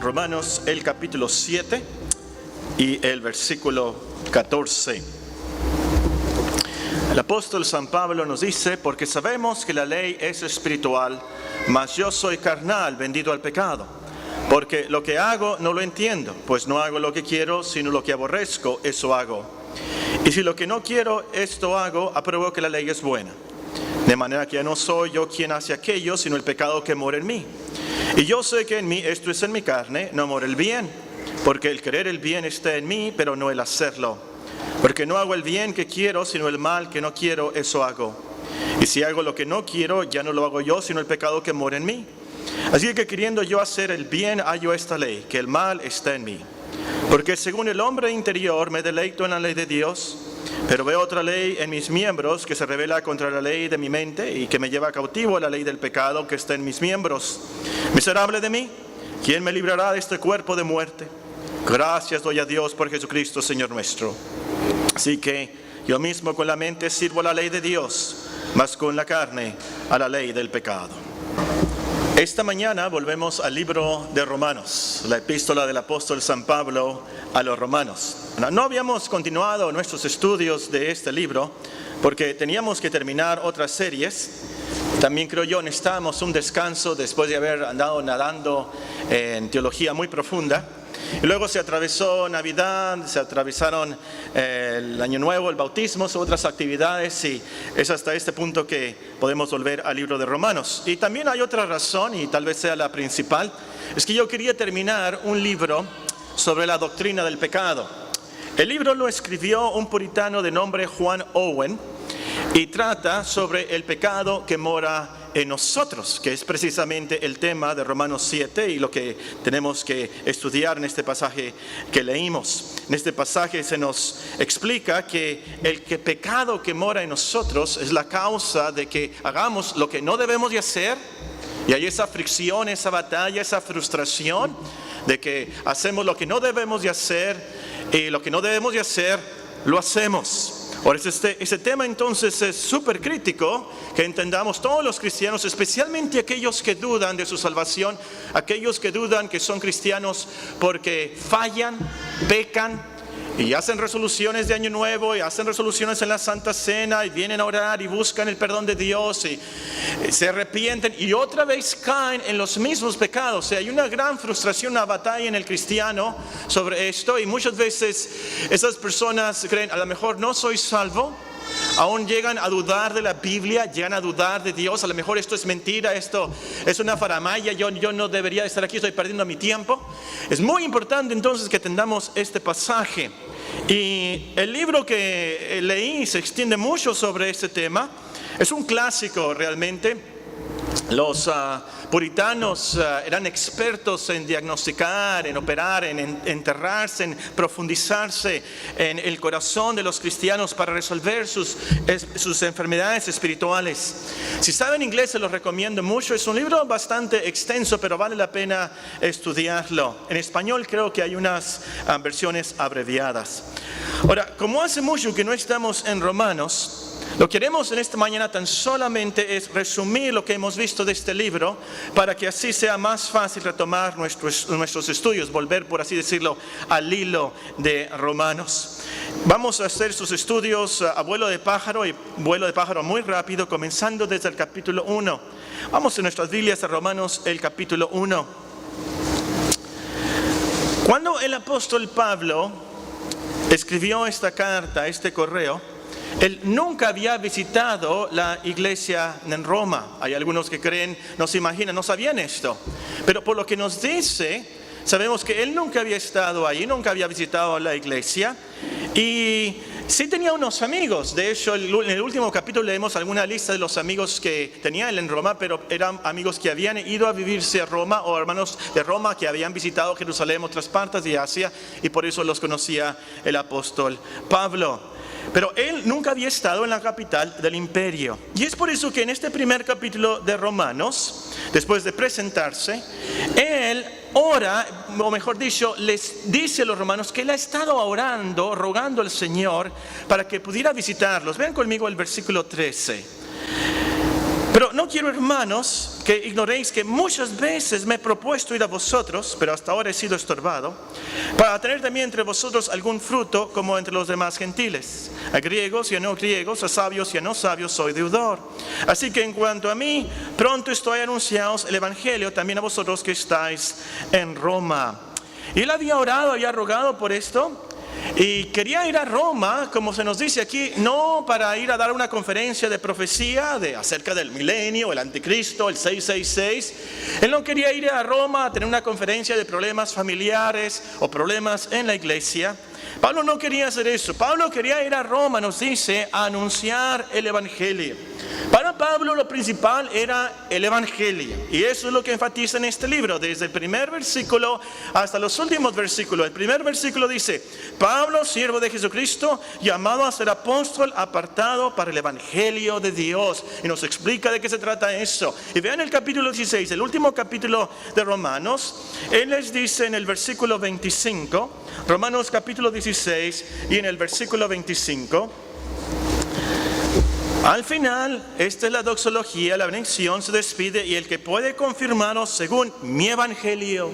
Romanos el capítulo 7 y el versículo 14. El apóstol San Pablo nos dice: porque sabemos que la ley es espiritual, mas yo soy carnal, vendido al pecado. Porque lo que hago no lo entiendo, pues no hago lo que quiero, sino lo que aborrezco, eso hago. Y si lo que no quiero, esto hago, apruebo que la ley es buena. De manera que ya no soy yo quien hace aquello, sino el pecado que mora en mí. Y yo sé que en mí, esto es en mi carne, no mora el bien. Porque el querer el bien está en mí, pero no el hacerlo. Porque no hago el bien que quiero, sino el mal que no quiero, eso hago. Y si hago lo que no quiero, ya no lo hago yo, sino el pecado que mora en mí. Así que queriendo yo hacer el bien, hallo esta ley, que el mal está en mí. Porque según el hombre interior me deleito en la ley de Dios, pero veo otra ley en mis miembros que se revela contra la ley de mi mente y que me lleva cautivo a la ley del pecado que está en mis miembros. Miserable de mí, ¿quién me librará de este cuerpo de muerte? Gracias doy a Dios por Jesucristo, Señor nuestro. Así que yo mismo con la mente sirvo a la ley de Dios, mas con la carne a la ley del pecado. Esta mañana volvemos al libro de Romanos, la epístola del apóstol San Pablo a los romanos. No habíamos continuado nuestros estudios de este libro porque teníamos que terminar otras series. También creo yo necesitábamos un descanso después de haber andado nadando en teología muy profunda. Y luego se atravesó Navidad, se atravesaron el Año Nuevo, el bautismo, otras actividades, y es hasta este punto que podemos volver al libro de Romanos. Y también hay otra razón, y tal vez sea la principal, es que yo quería terminar un libro sobre la doctrina del pecado. El libro lo escribió un puritano de nombre Juan Owen y trata sobre el pecado que mora en nosotros, que es precisamente el tema de Romanos 7 y lo que tenemos que estudiar en este pasaje que leímos. En este pasaje se nos explica que el pecado que mora en nosotros es la causa de que hagamos lo que no debemos de hacer, y hay esa fricción, esa batalla, esa frustración de que hacemos lo que no debemos de hacer y lo que no debemos de hacer lo hacemos. Ahora, ese tema entonces es súper crítico que entendamos todos los cristianos, especialmente aquellos que dudan de su salvación, aquellos que dudan que son cristianos porque fallan, pecan y hacen resoluciones de Año Nuevo y hacen resoluciones en la Santa Cena y vienen a orar y buscan el perdón de Dios y se arrepienten y otra vez caen en los mismos pecados. O sea, hay una gran frustración, una batalla en el cristiano sobre esto, y muchas veces esas personas creen: a lo mejor no soy salvo. Aún llegan a dudar de la Biblia, llegan a dudar de Dios. A lo mejor esto es mentira, esto es una faramaya, yo no debería estar aquí, estoy perdiendo mi tiempo. Es muy importante entonces que entendamos este pasaje. Y el libro que leí se extiende mucho sobre este tema. Es un clásico realmente. Los puritanos eran expertos en diagnosticar, en operar, en enterrarse, en profundizarse en el corazón de los cristianos para resolver sus enfermedades espirituales. Si saben inglés, se los recomiendo mucho. Es un libro bastante extenso, pero vale la pena estudiarlo. En español creo que hay unas versiones abreviadas. Ahora, como hace mucho que no estamos en Romanos, lo que haremos en esta mañana tan solamente es resumir lo que hemos visto de este libro para que así sea más fácil retomar nuestros estudios, volver, por así decirlo, al hilo de Romanos. Vamos a hacer sus estudios a vuelo de pájaro, y vuelo de pájaro muy rápido, comenzando desde el capítulo 1. Vamos en nuestras Biblias a Romanos, el capítulo 1. Cuando el apóstol Pablo escribió esta carta, este correo, él nunca había visitado la iglesia en Roma. Hay algunos que creen, no se imaginan, no sabían esto. Pero por lo que nos dice, sabemos que él nunca había estado ahí, nunca había visitado la iglesia. Y sí tenía unos amigos. De hecho, en el último capítulo leemos alguna lista de los amigos que tenía él en Roma, pero eran amigos que habían ido a vivirse a Roma, o hermanos de Roma que habían visitado Jerusalén, otras partes de Asia, y por eso los conocía el apóstol Pablo. Pero él nunca había estado en la capital del imperio. Y es por eso que en este primer capítulo de Romanos, después de presentarse, él ora, o mejor dicho, les dice a los romanos que él ha estado orando, rogando al Señor para que pudiera visitarlos. Vean conmigo el versículo 13. Pero no quiero, hermanos, que ignoréis que muchas veces me he propuesto ir a vosotros, pero hasta ahora he sido estorbado, para tener también entre vosotros algún fruto como entre los demás gentiles. A griegos y a no griegos, a sabios y a no sabios soy deudor. Así que en cuanto a mí, pronto estoy anunciados el evangelio también a vosotros que estáis en Roma. Y él había orado, había rogado por esto. Y quería ir a Roma, como se nos dice aquí, no para ir a dar una conferencia de profecía acerca del milenio, el anticristo, el 666. Él no quería ir a Roma a tener una conferencia de problemas familiares o problemas en la iglesia. Pablo no quería hacer eso. Pablo quería ir a Roma, nos dice, a anunciar el evangelio. Para Pablo lo principal era el evangelio. Y eso es lo que enfatiza en este libro, desde el primer versículo hasta los últimos versículos. El primer versículo dice: Pablo, siervo de Jesucristo, llamado a ser apóstol, apartado para el evangelio de Dios. Y nos explica de qué se trata eso. Y vean el capítulo 16, el último capítulo de Romanos. Él les dice en el versículo 25, Romanos capítulo 16 y en el versículo 25, al final, esta es la doxología, la bendición se despide: y el que puede confirmaros según mi evangelio,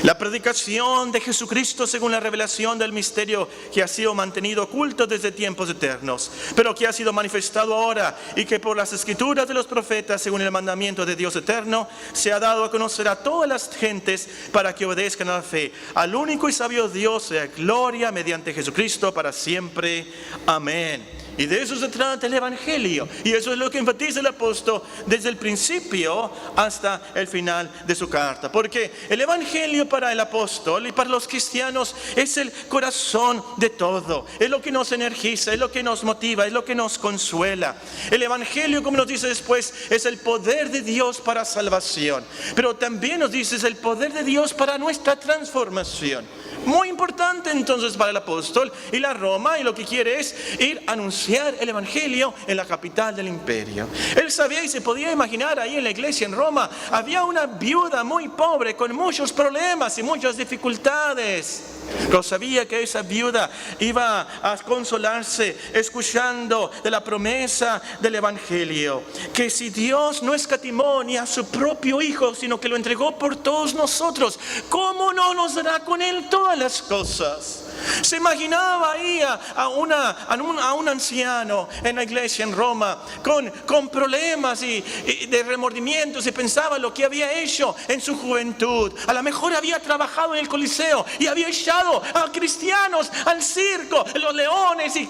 la predicación de Jesucristo según la revelación del misterio que ha sido mantenido oculto desde tiempos eternos, pero que ha sido manifestado ahora, y que por las escrituras de los profetas, según el mandamiento de Dios eterno, se ha dado a conocer a todas las gentes para que obedezcan a la fe. Al único y sabio Dios sea gloria mediante Jesucristo para siempre. Amén. Y de eso se trata el evangelio. Y eso es lo que enfatiza el apóstol desde el principio hasta el final de su carta. Porque el evangelio para el apóstol y para los cristianos es el corazón de todo. Es lo que nos energiza, es lo que nos motiva, es lo que nos consuela. El evangelio, como nos dice después, es el poder de Dios para salvación. Pero también nos dice es el poder de Dios para nuestra transformación. Muy importante entonces para el apóstol y la Roma, y lo que quiere es ir a anunciar el evangelio en la capital del imperio. Él sabía y se podía imaginar ahí en la iglesia en Roma, había una viuda muy pobre con muchos problemas y muchas dificultades. Pero sabía que esa viuda iba a consolarse escuchando de la promesa del evangelio, que si Dios no escatimó ni a su propio hijo, sino que lo entregó por todos nosotros, ¿cómo no nos dará con él todas las cosas? Se imaginaba ahí a un anciano en la iglesia en Roma con problemas y de remordimientos, y pensaba lo que había hecho en su juventud. A lo mejor había trabajado en el Coliseo y había echado a cristianos al circo, los leones y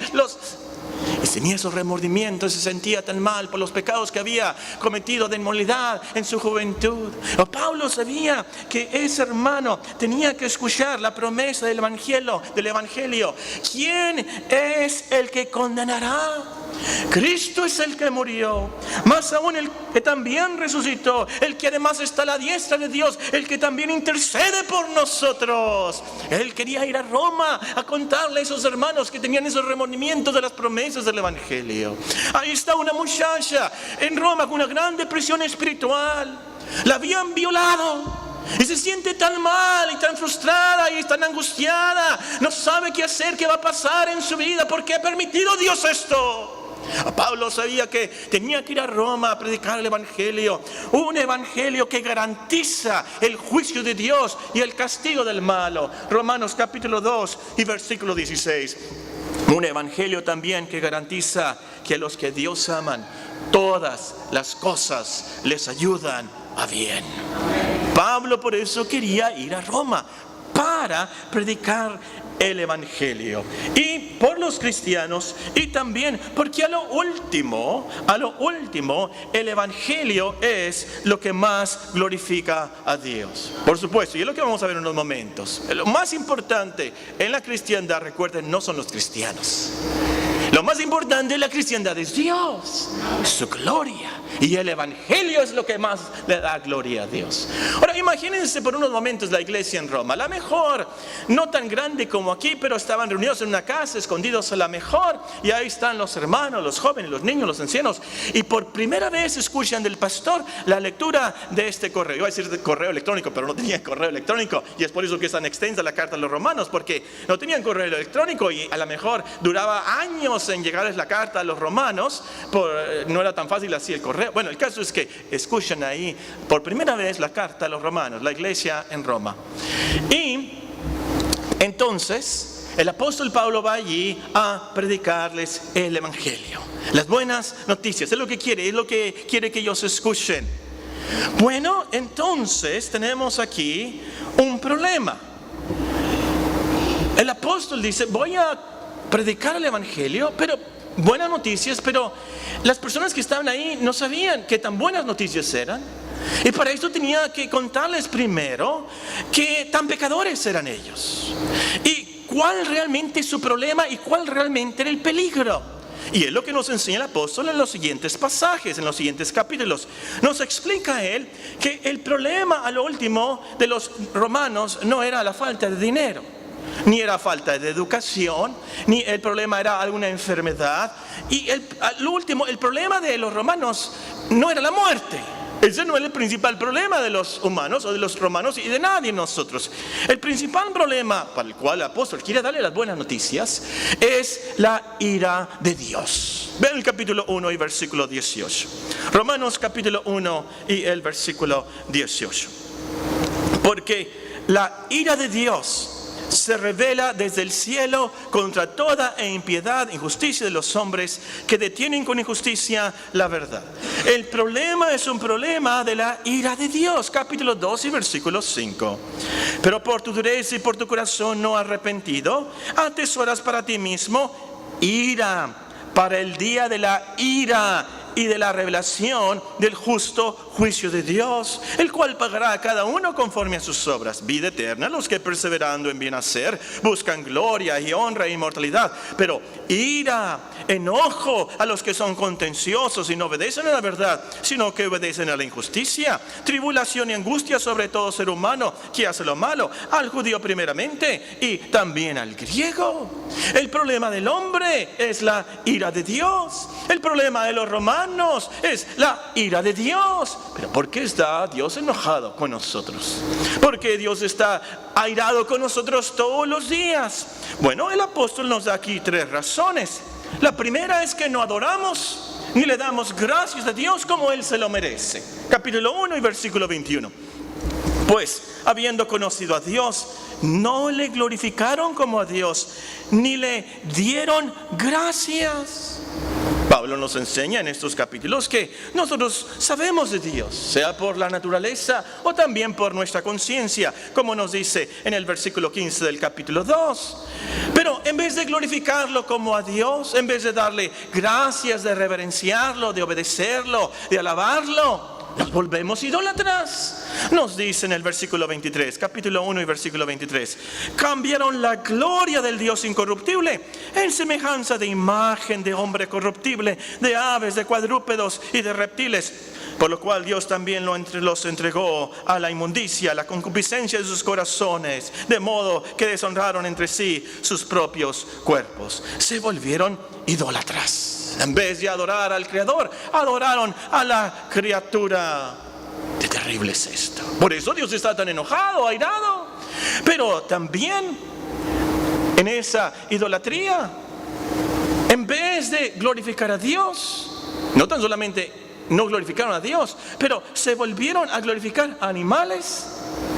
tenía esos remordimientos, se sentía tan mal por los pecados que había cometido de inmoralidad en su juventud. Pero Pablo sabía que ese hermano tenía que escuchar la promesa del evangelio. ¿Quién es el que condenará? Cristo es el que murió, más aún el que también resucitó, el que además está a la diestra de Dios, el que también intercede por nosotros. Él quería ir a Roma a contarle a esos hermanos que tenían esos remordimientos de las promesas del evangelio. Ahí está una muchacha en Roma con una gran depresión espiritual. La habían violado. Y se siente tan mal y tan frustrada y tan angustiada. No sabe qué hacer, qué va a pasar en su vida. ¿Por qué ha permitido Dios esto? Pablo sabía que tenía que ir a Roma a predicar el evangelio. Un evangelio que garantiza el juicio de Dios y el castigo del malo. Romanos capítulo 2 y versículo 16. Un evangelio también que garantiza que a los que Dios aman, todas las cosas les ayudan a bien. Pablo por eso quería ir a Roma para predicar el evangelio, y por los cristianos, y también porque a lo último el evangelio es lo que más glorifica a Dios. Por supuesto, y es lo que vamos a ver en unos momentos. Lo más importante en la cristiandad, recuerden, no son los cristianos. Lo más importante en la cristiandad es Dios, su gloria. Y el evangelio es lo que más le da gloria a Dios. Ahora imagínense por unos momentos la iglesia en Roma. A lo mejor no tan grande como aquí, pero estaban reunidos en una casa, escondidos a lo mejor. Y ahí están los hermanos, los jóvenes, los niños, los ancianos. Y por primera vez escuchan del pastor la lectura de este correo. Iba a decir de correo electrónico, pero no tenía correo electrónico. Y es por eso que es tan extensa la carta a los romanos, porque no tenían correo electrónico y a lo mejor duraba años en llegarles la carta a los romanos. No era tan fácil así el correo. Bueno, el caso es que escuchan ahí por primera vez la carta a los romanos, la iglesia en Roma. Y entonces el apóstol Pablo va allí a predicarles el evangelio, las buenas noticias. Es lo que quiere que ellos escuchen. Bueno, entonces tenemos aquí un problema. El apóstol dice: voy a predicar el evangelio, pero buenas noticias, pero las personas que estaban ahí no sabían qué tan buenas noticias eran. Y para esto tenía que contarles primero qué tan pecadores eran ellos, y cuál realmente es su problema y cuál realmente era el peligro. Y es lo que nos enseña el apóstol en los siguientes pasajes, en los siguientes capítulos. Nos explica él que el problema a lo último de los romanos no era la falta de dinero, ni era falta de educación, ni el problema era alguna enfermedad. Y lo último, el problema de los romanos no era la muerte. Ese no es el principal problema de los humanos o de los romanos y de nadie de nosotros. El principal problema para el cual el apóstol quiere darle las buenas noticias es la ira de Dios. Vean el capítulo 1 y versículo 18. Romanos capítulo 1 y el versículo 18. Porque la ira de Dios se revela desde el cielo contra toda impiedad, injusticia de los hombres que detienen con injusticia la verdad. El problema es un problema de la ira de Dios. Capítulo 2 y versículo 5. Pero por tu dureza y por tu corazón no arrepentido, atesoras para ti mismo ira para el día de la ira y de la revelación del justo juicio de Dios, el cual pagará a cada uno conforme a sus obras. Vida eterna a los que perseverando en bien hacer buscan gloria y honra e inmortalidad, pero ira, enojo a los que son contenciosos y no obedecen a la verdad, sino que obedecen a la injusticia. Tribulación y angustia sobre todo ser humano que hace lo malo, al judío primeramente y también al griego. El problema del hombre es la ira de Dios. El problema de los romanos es la ira de Dios. Pero ¿por qué está Dios enojado con nosotros? ¿Por qué Dios está airado con nosotros todos los días? Bueno, el apóstol nos da aquí 3 razones. La primera es que no adoramos ni le damos gracias a Dios como Él se lo merece. Capítulo 1 y versículo 21. Pues, habiendo conocido a Dios, no le glorificaron como a Dios, ni le dieron gracias. Pablo nos enseña en estos capítulos que nosotros sabemos de Dios, sea por la naturaleza o también por nuestra conciencia, como nos dice en el versículo 15 del capítulo 2. Pero en vez de glorificarlo como a Dios, en vez de darle gracias, de reverenciarlo, de obedecerlo, de alabarlo, nos volvemos idólatras. Nos dice en el versículo 23, capítulo 1 y versículo 23: cambiaron la gloria del Dios incorruptible en semejanza de imagen de hombre corruptible, de aves, de cuadrúpedos y de reptiles. Por lo cual Dios también los entregó a la inmundicia, a la concupiscencia de sus corazones, de modo que deshonraron entre sí sus propios cuerpos. Se volvieron idólatras. En vez de adorar al Creador, adoraron a la criatura. Qué terrible es esto. Por eso Dios está tan enojado, airado. Pero también en esa idolatría, en vez de glorificar a Dios, no tan solamente no glorificaron a Dios, pero se volvieron a glorificar a animales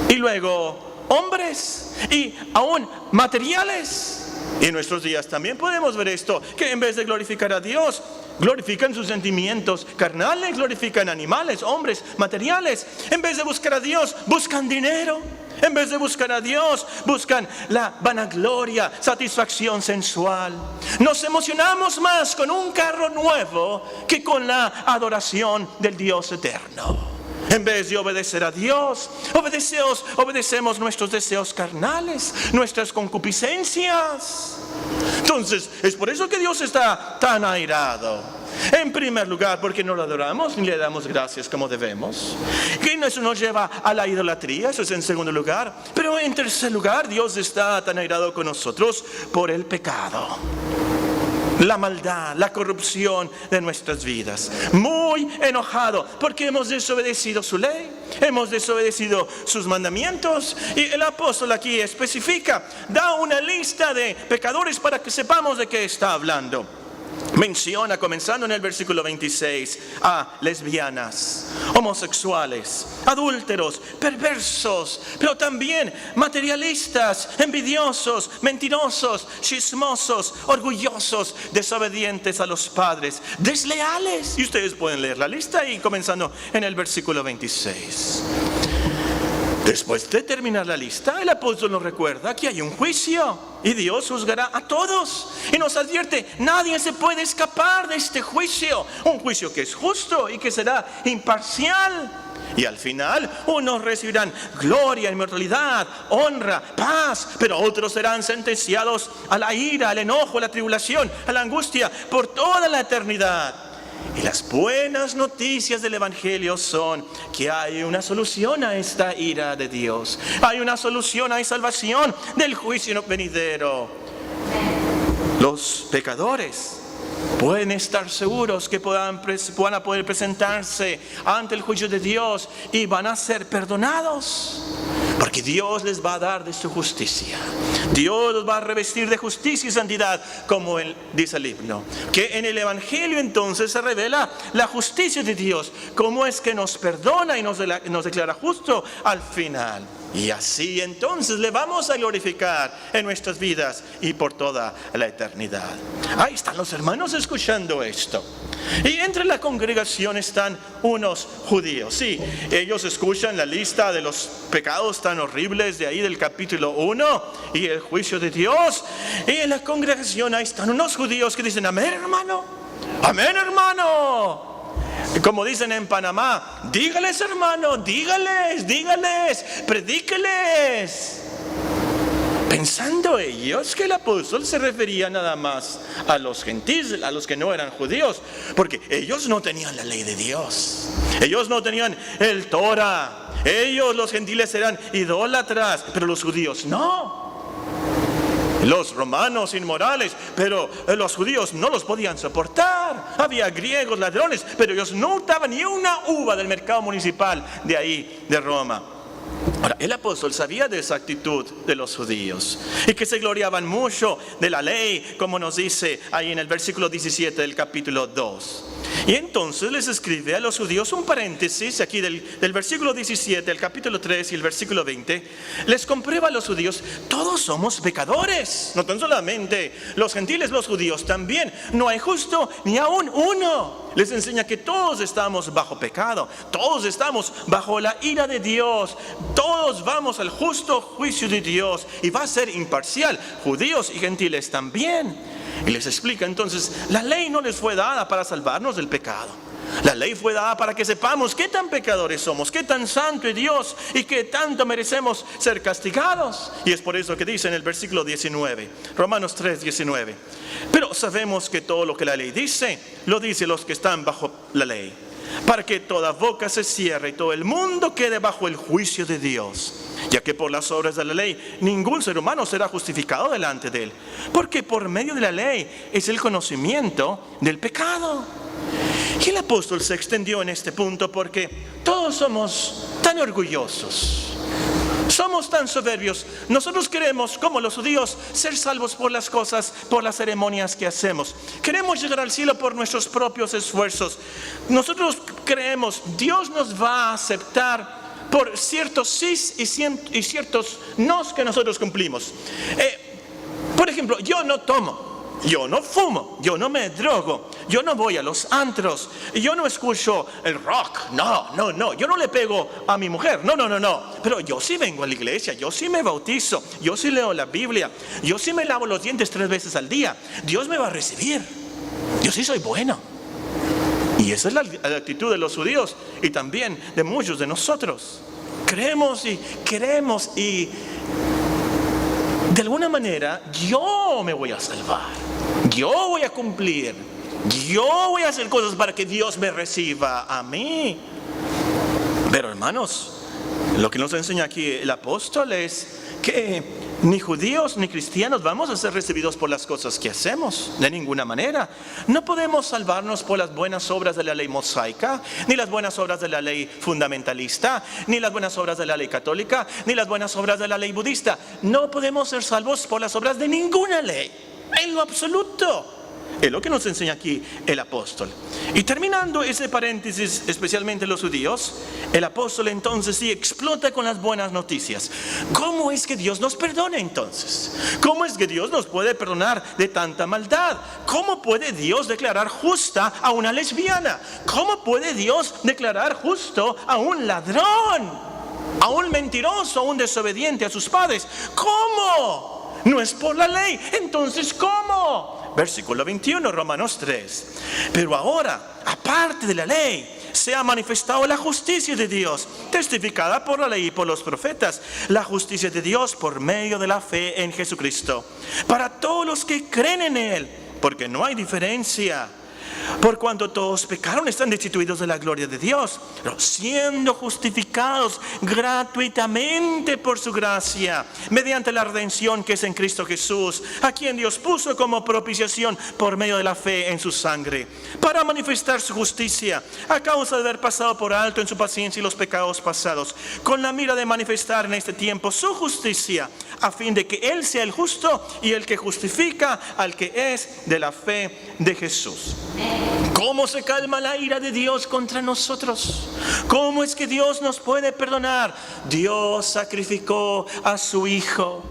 y luego hombres y aún materiales. Y en nuestros días también podemos ver esto, que en vez de glorificar a Dios, glorifican sus sentimientos carnales, glorifican animales, hombres, materiales. En vez de buscar a Dios, buscan dinero. En vez de buscar a Dios, buscan la vanagloria, satisfacción sensual. Nos emocionamos más con un carro nuevo que con la adoración del Dios eterno. En vez de obedecer a Dios, obedecemos nuestros deseos carnales, nuestras concupiscencias. Entonces, es por eso que Dios está tan airado. En primer lugar, porque no lo adoramos ni le damos gracias como debemos. Que eso nos lleva a la idolatría, eso es en segundo lugar. Pero en tercer lugar, Dios está tan airado con nosotros por el pecado, la maldad, la corrupción de nuestras vidas. Muy enojado porque hemos desobedecido su ley, hemos desobedecido sus mandamientos. Y el apóstol aquí especifica, da una lista de pecadores para que sepamos de qué está hablando. Menciona, comenzando en el versículo 26, a lesbianas, homosexuales, adúlteros, perversos, pero también materialistas, envidiosos, mentirosos, chismosos, orgullosos, desobedientes a los padres, desleales. Y ustedes pueden leer la lista y comenzando en el versículo 26. Después de terminar la lista, el apóstol nos recuerda que hay un juicio y Dios juzgará a todos. Y nos advierte, nadie se puede escapar de este juicio. Un juicio que es justo y que será imparcial. Y al final, unos recibirán gloria, inmortalidad, honra, paz, pero otros serán sentenciados a la ira, al enojo, a la tribulación, a la angustia por toda la eternidad. Y las buenas noticias del Evangelio son que hay una solución a esta ira de Dios. Hay una solución, hay salvación del juicio venidero. Los pecadores pueden estar seguros que van a poder presentarse ante el juicio de Dios y van a ser perdonados. Porque Dios les va a dar de su justicia. Dios los va a revestir de justicia y santidad, como dice el himno. Que en el Evangelio entonces se revela la justicia de Dios. Cómo es que nos perdona y nos declara justo al final. Y así entonces le vamos a glorificar en nuestras vidas y por toda la eternidad. Ahí están los hermanos escuchando esto. Y entre la congregación están unos judíos. Sí, ellos escuchan la lista de los pecados tan horribles de ahí del capítulo 1 y el juicio de Dios. Y en la congregación ahí están unos judíos que dicen, amén hermano, amén hermano. Como dicen en Panamá, dígales hermano, dígales, predíqueles. Pensando ellos que el apóstol se refería nada más a los gentiles, a los que no eran judíos, porque ellos no tenían la ley de Dios, ellos no tenían el Torah, ellos los gentiles eran idólatras, pero los judíos no. Los romanos inmorales, pero los judíos no los podían soportar. Había griegos ladrones, pero ellos no hurtaban ni una uva del mercado municipal de ahí, de Roma. Ahora, el apóstol sabía de esa actitud de los judíos y que se gloriaban mucho de la ley, como nos dice ahí en el versículo 17 del capítulo 2. Y entonces les escribe a los judíos un paréntesis aquí del versículo 17 al capítulo 3 y el versículo 20. Les comprueba a los judíos, todos somos pecadores. No tan solamente los gentiles, los judíos también. No hay justo ni aún uno. Les enseña que todos estamos bajo pecado. Todos estamos bajo la ira de Dios. Todos vamos al justo juicio de Dios. Y va a ser imparcial. Judíos y gentiles también. Y les explica entonces, la ley no les fue dada para salvarnos del pecado. La ley fue dada para que sepamos qué tan pecadores somos, qué tan santo es Dios y qué tanto merecemos ser castigados. Y es por eso que dice en el versículo 19, Romanos 3, 19. Pero sabemos que todo lo que la ley dice, lo dicen los que están bajo la ley, para que toda boca se cierre y todo el mundo quede bajo el juicio de Dios. Ya que por las obras de la ley ningún ser humano será justificado delante de él, porque por medio de la ley es el conocimiento del pecado. Y el apóstol se extendió en este punto porque todos somos tan orgullosos, somos tan soberbios. Nosotros queremos, como los judíos, ser salvos por las cosas, por las ceremonias que hacemos. Queremos llegar al cielo por nuestros propios esfuerzos. Nosotros creemos, Dios nos va a aceptar por ciertos sís y ciertos nos que nosotros cumplimos. Por ejemplo, yo no tomo, yo no fumo, yo no me drogo, yo no voy a los antros, yo no escucho el rock, no, yo no le pego a mi mujer, no, pero yo sí vengo a la iglesia, yo sí me bautizo, yo sí leo la Biblia, yo sí me lavo los dientes 3 veces al día, Dios me va a recibir, yo sí soy bueno. Y esa es la actitud de los judíos y también de muchos de nosotros. Creemos y queremos y de alguna manera yo me voy a salvar. Yo voy a cumplir Yo voy a hacer cosas para que Dios me reciba a mí. Pero hermanos, lo que nos enseña aquí el apóstol es que ni judíos ni cristianos vamos a ser recibidos por las cosas que hacemos, de ninguna manera. No podemos salvarnos por las buenas obras de la ley mosaica, ni las buenas obras de la ley fundamentalista, ni las buenas obras de la ley católica, ni las buenas obras de la ley budista. No podemos ser salvos por las obras de ninguna ley, en lo absoluto. Es lo que nos enseña aquí el apóstol. Y terminando ese paréntesis, especialmente los judíos, el apóstol entonces sí explota con las buenas noticias. ¿Cómo es que Dios nos perdona entonces? ¿Cómo es que Dios nos puede perdonar de tanta maldad? ¿Cómo puede Dios declarar justa a una lesbiana? ¿Cómo puede Dios declarar justo a un ladrón, a un mentiroso, a un desobediente a sus padres? ¿Cómo? No es por la ley. Entonces, ¿cómo? Versículo 21, Romanos 3. Pero ahora, aparte de la ley, se ha manifestado la justicia de Dios, testificada por la ley y por los profetas, la justicia de Dios por medio de la fe en Jesucristo, para todos los que creen en Él, porque no hay diferencia. Por cuanto todos pecaron, están destituidos de la gloria de Dios, pero siendo justificados gratuitamente por su gracia, mediante la redención que es en Cristo Jesús, a quien Dios puso como propiciación por medio de la fe en su sangre, para manifestar su justicia, a causa de haber pasado por alto en su paciencia y los pecados pasados, con la mira de manifestar en este tiempo su justicia, a fin de que Él sea el justo y el que justifica al que es de la fe de Jesús. ¿Cómo se calma la ira de Dios contra nosotros? ¿Cómo es que Dios nos puede perdonar? Dios sacrificó a su Hijo,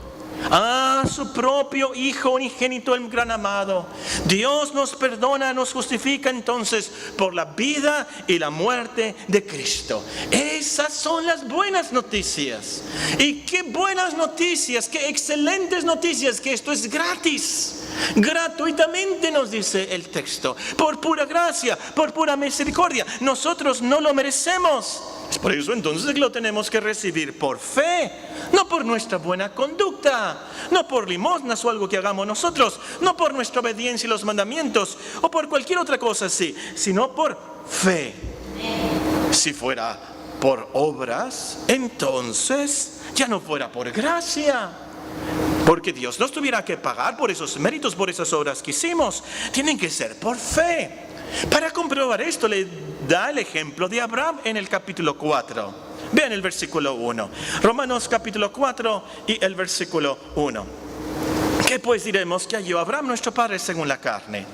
a su propio Hijo unigénito, el gran amado. Dios nos perdona, nos justifica entonces por la vida y la muerte de Cristo. Esas son las buenas noticias. Y qué buenas noticias, qué excelentes noticias, que esto es gratis. Gratuitamente nos dice el texto, por pura gracia, por pura misericordia. Nosotros no lo merecemos. Es por eso entonces que lo tenemos que recibir por fe, no por nuestra buena conducta, no por limosnas o algo que hagamos nosotros, no por nuestra obediencia y los mandamientos o por cualquier otra cosa así, sino por fe. Si fuera por obras, entonces ya no fuera por gracia. Porque Dios nos tuviera que pagar por esos méritos, por esas obras que hicimos. Tienen que ser por fe. Para comprobar esto, le da el ejemplo de Abraham en el capítulo 4. Vean el versículo 1. Romanos capítulo 4 y el versículo 1. ¿Qué pues diremos que halló Abraham, nuestro padre, según la carne?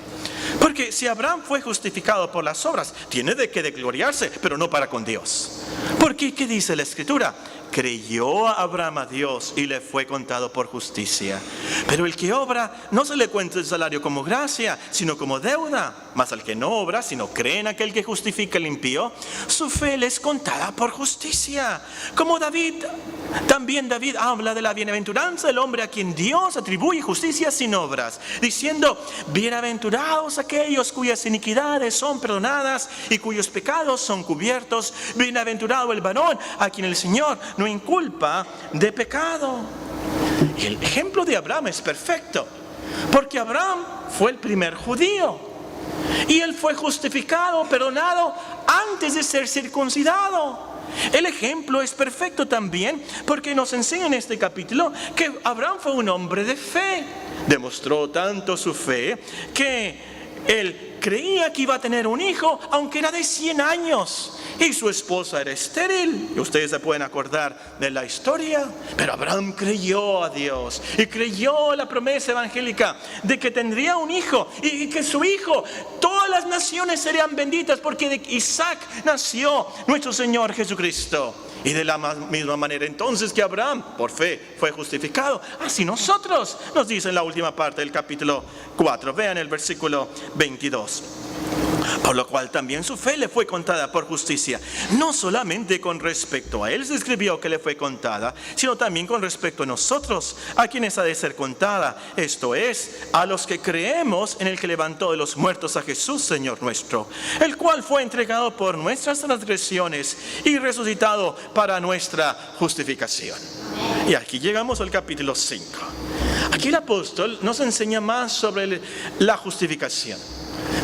Porque si Abraham fue justificado por las obras, tiene de qué de gloriarse, pero no para con Dios. Porque, ¿qué dice la Escritura? Creyó a Abraham a Dios y le fue contado por justicia. Pero el que obra, no se le cuenta el salario como gracia, sino como deuda. Mas al que no obra, sino cree en aquel que justifica al impío, su fe le es contada por justicia. Como David, también David habla de la bienaventuranza del hombre a quien Dios atribuye justicia sin obras, diciendo: bienaventurados aquellos cuyas iniquidades son perdonadas y cuyos pecados son cubiertos. Bienaventurado el varón a quien el Señor no inculpa de pecado. Y el ejemplo de Abraham es perfecto, porque Abraham fue el primer judío y él fue justificado, perdonado antes de ser circuncidado. El ejemplo es perfecto también porque nos enseña en este capítulo que Abraham fue un hombre de fe. Demostró tanto su fe que él creía que iba a tener un hijo aunque era de 100 años y su esposa era estéril. Y ustedes se pueden acordar de la historia. Pero Abraham creyó a Dios y creyó la promesa evangélica de que tendría un hijo y que su hijo, todas las naciones serían benditas, porque de Isaac nació nuestro Señor Jesucristo. Y de la misma manera entonces que Abraham por fe fue justificado, así nosotros, nos dice en la última parte del capítulo 4. Vean el versículo 22. Por lo cual también su fe le fue contada por justicia. No solamente con respecto a él se escribió que le fue contada, sino también con respecto a nosotros, a quienes ha de ser contada. Esto es, a los que creemos en el que levantó de los muertos a Jesús, Señor nuestro, el cual fue entregado por nuestras transgresiones y resucitado para nuestra justificación. Y aquí llegamos al capítulo 5. Aquí el apóstol nos enseña más sobre la justificación.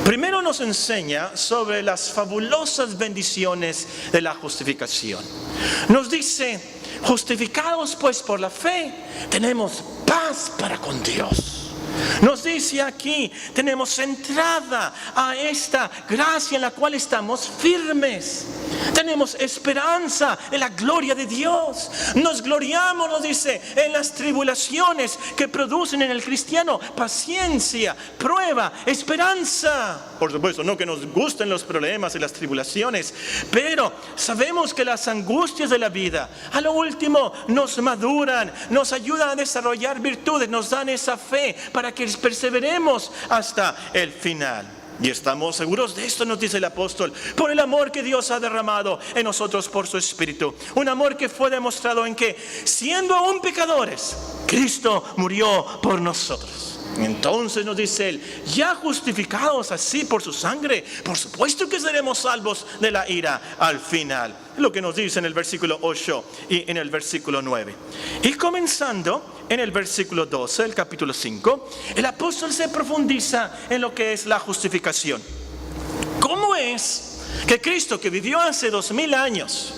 Primero nos enseña sobre las fabulosas bendiciones de la justificación. Nos dice, justificados pues por la fe, tenemos paz para con Dios. Nos dice aquí, tenemos entrada a esta gracia en la cual estamos firmes. Tenemos esperanza en la gloria de Dios. Nos gloriamos, nos dice, en las tribulaciones que producen en el cristiano paciencia, prueba, esperanza. Por supuesto, no que nos gusten los problemas y las tribulaciones, pero sabemos que las angustias de la vida a lo último nos maduran, nos ayudan a desarrollar virtudes, nos dan esa fe para que perseveremos hasta el final. Y estamos seguros de esto, nos dice el apóstol, por el amor que Dios ha derramado en nosotros por su Espíritu. Un amor que fue demostrado en que, siendo aún pecadores, Cristo murió por nosotros. Entonces nos dice él, ya justificados así por su sangre, por supuesto que seremos salvos de la ira al final. Lo que nos dice en el versículo 8 y en el versículo 9. Y comenzando en el versículo 12 del capítulo 5, el apóstol se profundiza en lo que es la justificación. ¿Cómo es que Cristo, que vivió hace 2000 años,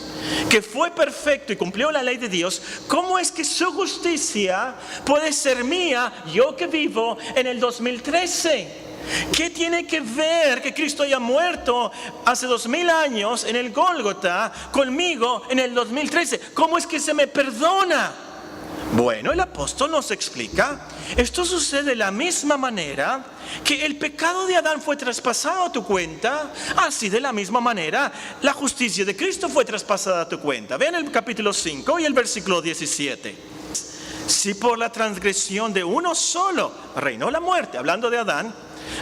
que fue perfecto y cumplió la ley de Dios, cómo es que su justicia puede ser mía, yo que vivo en el 2013? ¿Qué tiene que ver que Cristo haya muerto hace 2000 años en el Gólgota conmigo en el 2013? ¿Cómo es que se me perdona? Bueno, el apóstol nos explica, esto sucede de la misma manera que el pecado de Adán fue traspasado a tu cuenta, así de la misma manera la justicia de Cristo fue traspasada a tu cuenta. Vean el capítulo 5 y el versículo 17. Si por la transgresión de uno solo reinó la muerte, hablando de Adán,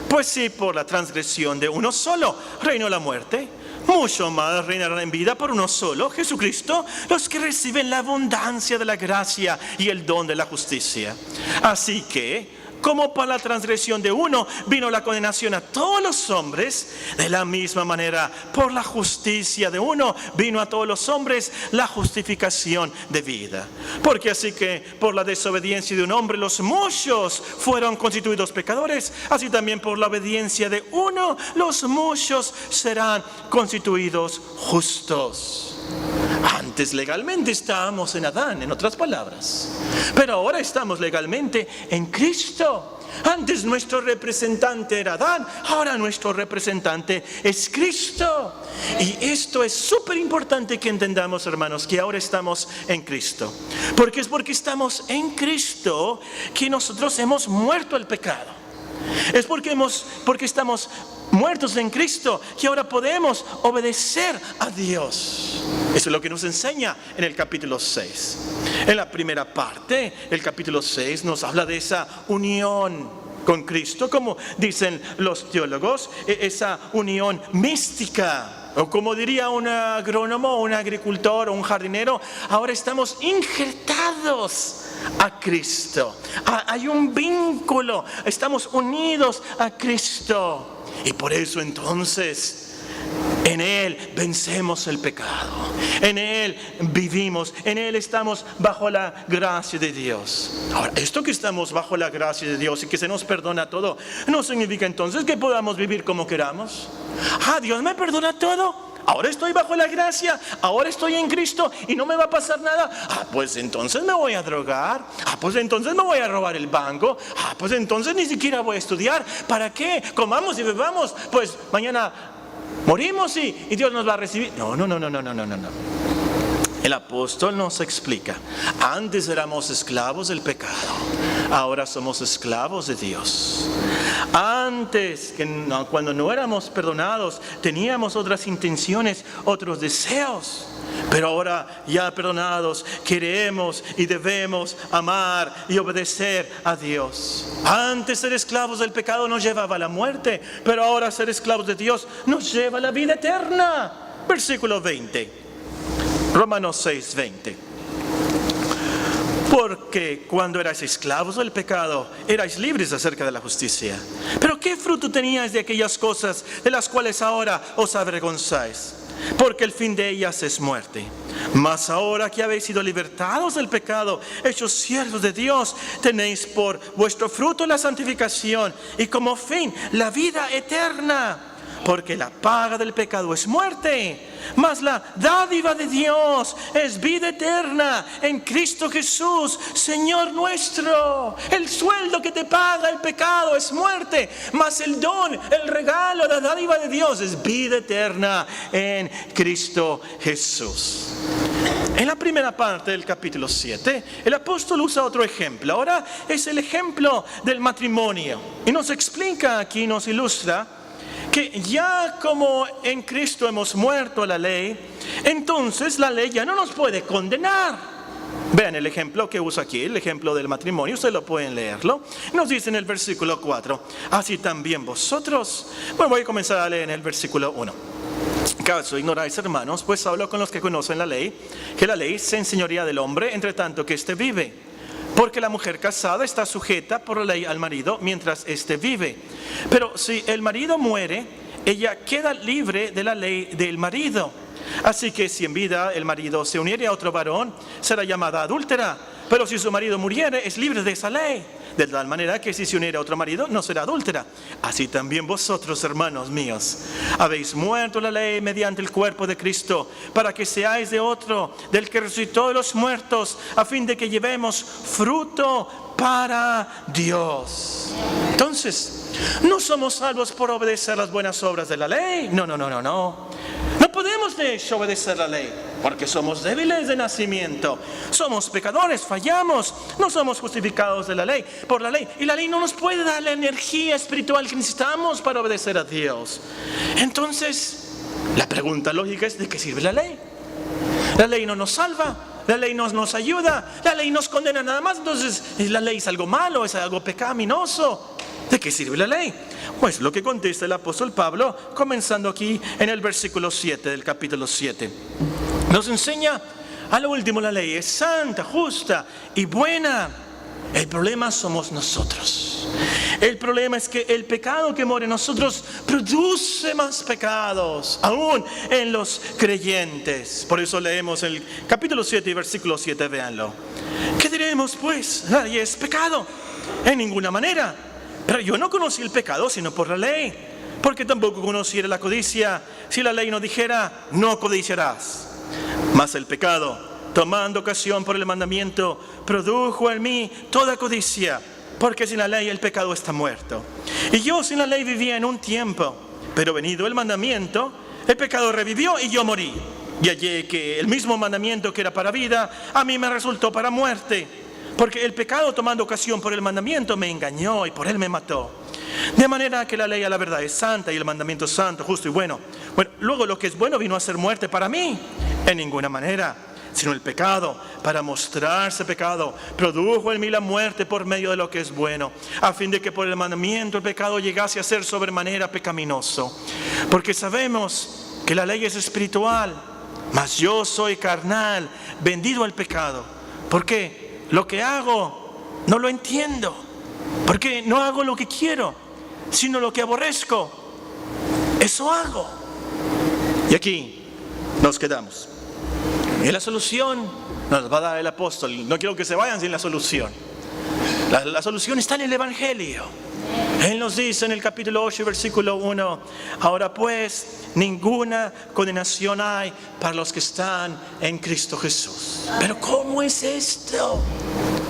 pues si por la transgresión de uno solo reinó la muerte, mucho más reinarán en vida por uno solo, Jesucristo, los que reciben la abundancia de la gracia y el don de la justicia. Así que, como por la transgresión de uno vino la condenación a todos los hombres, de la misma manera por la justicia de uno vino a todos los hombres la justificación de vida. Porque así que por la desobediencia de un hombre los muchos fueron constituidos pecadores, así también por la obediencia de uno los muchos serán constituidos justos. Antes legalmente estábamos en Adán, en otras palabras, pero ahora estamos legalmente en Cristo. Antes nuestro representante era Adán, ahora nuestro representante es Cristo. Y esto es súper importante que entendamos, hermanos, que ahora estamos en Cristo. Porque es porque estamos en Cristo que nosotros hemos muerto al pecado. Es porque estamos muertos en Cristo que ahora podemos obedecer a Dios. Eso es lo que nos enseña en el capítulo 6. En la primera parte, el capítulo 6 nos habla de esa unión con Cristo, como dicen los teólogos, esa unión mística. O como diría un agrónomo, un agricultor o un jardinero, ahora estamos injertados a Cristo. Hay un vínculo, estamos unidos a Cristo. Y por eso entonces en Él vencemos el pecado, en Él vivimos, en Él estamos bajo la gracia de Dios. Ahora, esto que estamos bajo la gracia de Dios y que se nos perdona todo, no significa entonces que podamos vivir como queramos. Dios me perdona todo. Ahora estoy bajo la gracia, ahora estoy en Cristo y no me va a pasar nada. Pues entonces me voy a drogar. Pues entonces me voy a robar el banco. Pues entonces ni siquiera voy a estudiar. ¿Para qué? Comamos y bebamos. Pues mañana morimos y Dios nos va a recibir. No. El apóstol nos explica, antes éramos esclavos del pecado, ahora somos esclavos de Dios. Antes, cuando no éramos perdonados, teníamos otras intenciones, otros deseos. Pero ahora ya perdonados, queremos y debemos amar y obedecer a Dios. Antes ser esclavos del pecado nos llevaba a la muerte, pero ahora ser esclavos de Dios nos lleva a la vida eterna. Versículo 20. Romanos 6:20. Porque cuando erais esclavos del pecado, erais libres acerca de la justicia. Pero ¿qué fruto teníais de aquellas cosas de las cuales ahora os avergonzáis? Porque el fin de ellas es muerte. Mas ahora que habéis sido libertados del pecado, hechos siervos de Dios, tenéis por vuestro fruto la santificación y como fin la vida eterna. Porque la paga del pecado es muerte, mas la dádiva de Dios es vida eterna en Cristo Jesús, Señor nuestro. El sueldo que te paga el pecado es muerte, mas el don, el regalo, la dádiva de Dios es vida eterna en Cristo Jesús. En la primera parte del capítulo 7, el apóstol usa otro ejemplo. Ahora es el ejemplo del matrimonio. Y nos explica aquí, nos ilustra, que ya como en Cristo hemos muerto a la ley, entonces la ley ya no nos puede condenar. Vean el ejemplo que usa aquí, el ejemplo del matrimonio, ustedes lo pueden leerlo. Nos dice en el versículo 4, así también vosotros. Bueno, voy a comenzar a leer en el versículo 1. ¿Acaso ignoráis, hermanos? Pues hablo con los que conocen la ley, que la ley se enseñorea del hombre, entre tanto que éste vive. Porque la mujer casada está sujeta por la ley al marido mientras éste vive. Pero si el marido muere, ella queda libre de la ley del marido. Así que si en vida el marido se uniere a otro varón, será llamada adúltera. Pero si su marido muriere, es libre de esa ley. De tal manera que si se uniere a otro marido, no será adúltera. Así también vosotros, hermanos míos, habéis muerto la ley mediante el cuerpo de Cristo, para que seáis de otro, del que resucitó de los muertos, a fin de que llevemos fruto para Dios. Entonces, no somos salvos por obedecer las buenas obras de la ley. No. No podemos de hecho obedecer la ley, porque somos débiles de nacimiento, somos pecadores, fallamos, no somos justificados de la ley, por la ley. Y la ley no nos puede dar la energía espiritual que necesitamos para obedecer a Dios. Entonces, la pregunta lógica es: ¿de qué sirve la ley? La ley no nos salva, la ley no nos ayuda, la ley nos condena nada más. Entonces, ¿la ley es algo malo, es algo pecaminoso? ¿De qué sirve la ley? Pues lo que contesta el apóstol Pablo, comenzando aquí en el versículo 7 del capítulo 7. Nos enseña, a lo último, la ley es santa, justa y buena. El problema somos nosotros. El problema es que el pecado que mora en nosotros produce más pecados, aún en los creyentes. Por eso leemos el capítulo 7 y versículo 7, véanlo. ¿Qué diremos pues? ¿La ley es pecado? En ninguna manera. Pero yo no conocí el pecado sino por la ley, porque tampoco conociera la codicia si la ley no dijera: no codiciarás. Mas el pecado, tomando ocasión por el mandamiento, produjo en mí toda codicia, porque sin la ley el pecado está muerto. Y yo sin la ley vivía en un tiempo, pero venido el mandamiento, el pecado revivió y yo morí. Y hallé que el mismo mandamiento que era para vida, a mí me resultó para muerte. Porque el pecado, tomando ocasión por el mandamiento, me engañó y por él me mató. De manera que la ley a la verdad es santa y el mandamiento es santo, justo y bueno. Bueno, luego lo que es bueno vino a ser muerte para mí. En ninguna manera, sino el pecado, para mostrarse pecado, produjo en mí la muerte por medio de lo que es bueno, a fin de que por el mandamiento el pecado llegase a ser sobremanera pecaminoso. Porque sabemos que la ley es espiritual, mas yo soy carnal, vendido al pecado. ¿Por qué? Lo que hago no lo entiendo, porque no hago lo que quiero, sino lo que aborrezco, eso hago. Y aquí nos quedamos. Y la solución nos va a dar el apóstol. No quiero que se vayan sin la solución. La solución está en el Evangelio. Él nos dice en el capítulo 8, versículo 1: ahora pues, ninguna condenación hay para los que están en Cristo Jesús. ¿Pero cómo es esto?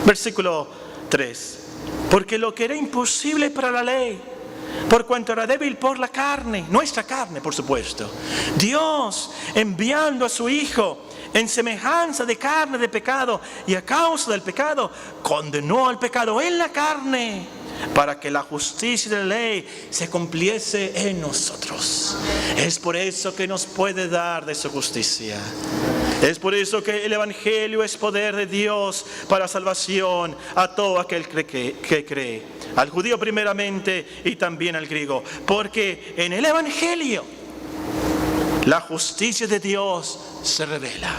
Versículo 3: porque lo que era imposible para la ley, por cuanto era débil por la carne, nuestra carne por supuesto, Dios, enviando a su Hijo en semejanza de carne de pecado, y a causa del pecado, condenó al pecado en la carne, para que la justicia de la ley se cumpliese en nosotros. Es por eso que nos puede dar de su justicia. Es por eso que el Evangelio es poder de Dios para salvación a todo aquel que cree. Al judío primeramente y también al griego. Porque en el Evangelio la justicia de Dios se revela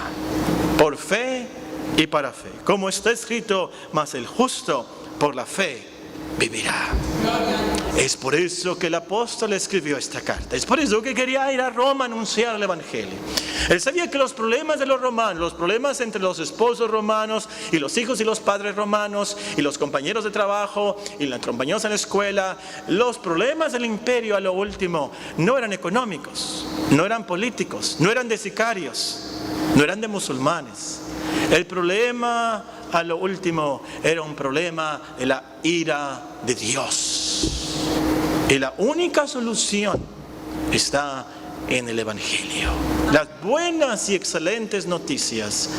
por fe y para fe. Como está escrito: mas el justo por la fe vivirá. Es por eso que el apóstol escribió esta carta. Es por eso que quería ir a Roma a anunciar el evangelio. Él sabía que los problemas de los romanos, los problemas entre los esposos romanos y los hijos y los padres romanos y los compañeros de trabajo y los compañeros en la escuela, los problemas del imperio a lo último no eran económicos, no eran políticos, no eran de sicarios, no eran de musulmanes. El problema a lo último era un problema de la ira de Dios. Y la única solución está en el evangelio. Las buenas y excelentes noticias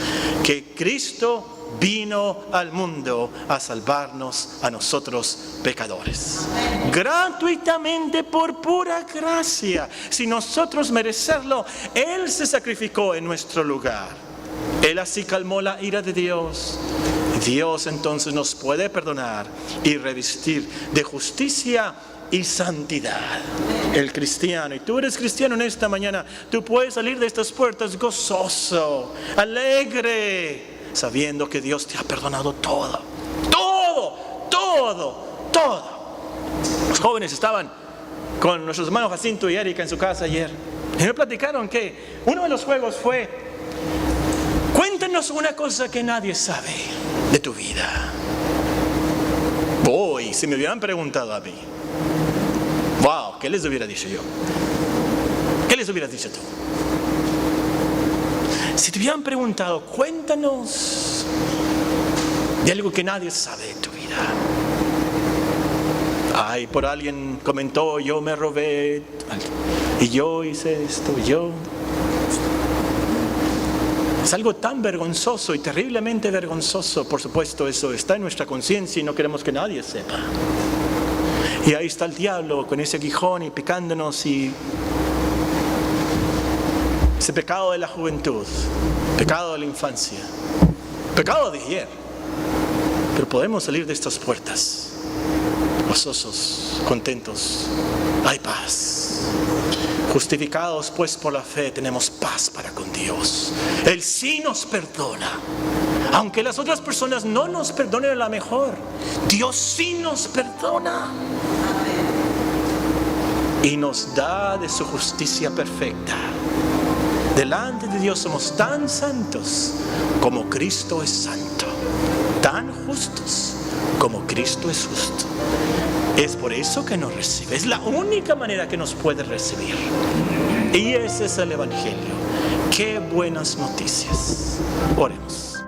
que Cristo vino al mundo a salvarnos a nosotros pecadores. Gratuitamente, por pura gracia, sin nosotros merecerlo, Él se sacrificó en nuestro lugar. Él así calmó la ira de Dios. Dios entonces nos puede perdonar y revestir de justicia y santidad. El cristiano, y tú eres cristiano en esta mañana, tú puedes salir de estas puertas gozoso, alegre, sabiendo que Dios te ha perdonado todo. Los jóvenes estaban con nuestros hermanos Jacinto y Erika en su casa ayer y me platicaron que uno de los juegos fue: cuéntanos una cosa que nadie sabe de tu vida. Hoy, si me hubieran preguntado a mí, wow, ¿qué les hubiera dicho yo? ¿Qué les hubieras dicho tú? Si te hubieran preguntado, cuéntanos de algo que nadie sabe de tu vida. Ay, por alguien comentó, yo me robé, y yo hice esto, y yo... Es algo tan vergonzoso y terriblemente vergonzoso. Por supuesto, eso está en nuestra conciencia y no queremos que nadie sepa. Y ahí está el diablo con ese aguijón y picándonos, y ese pecado de la juventud, pecado de la infancia, pecado de ayer. Pero podemos salir de estas puertas gozosos, contentos. Hay paz. Justificados pues por la fe, tenemos paz para con Dios. Él sí nos perdona. Aunque las otras personas no nos perdonen a la mejor, Dios sí nos perdona. Y nos da de su justicia perfecta. Delante de Dios somos tan santos como Cristo es santo. Tan justos como Cristo es justo. Es por eso que nos recibe. Es la única manera que nos puede recibir. Y ese es el evangelio. Qué buenas noticias. Oremos.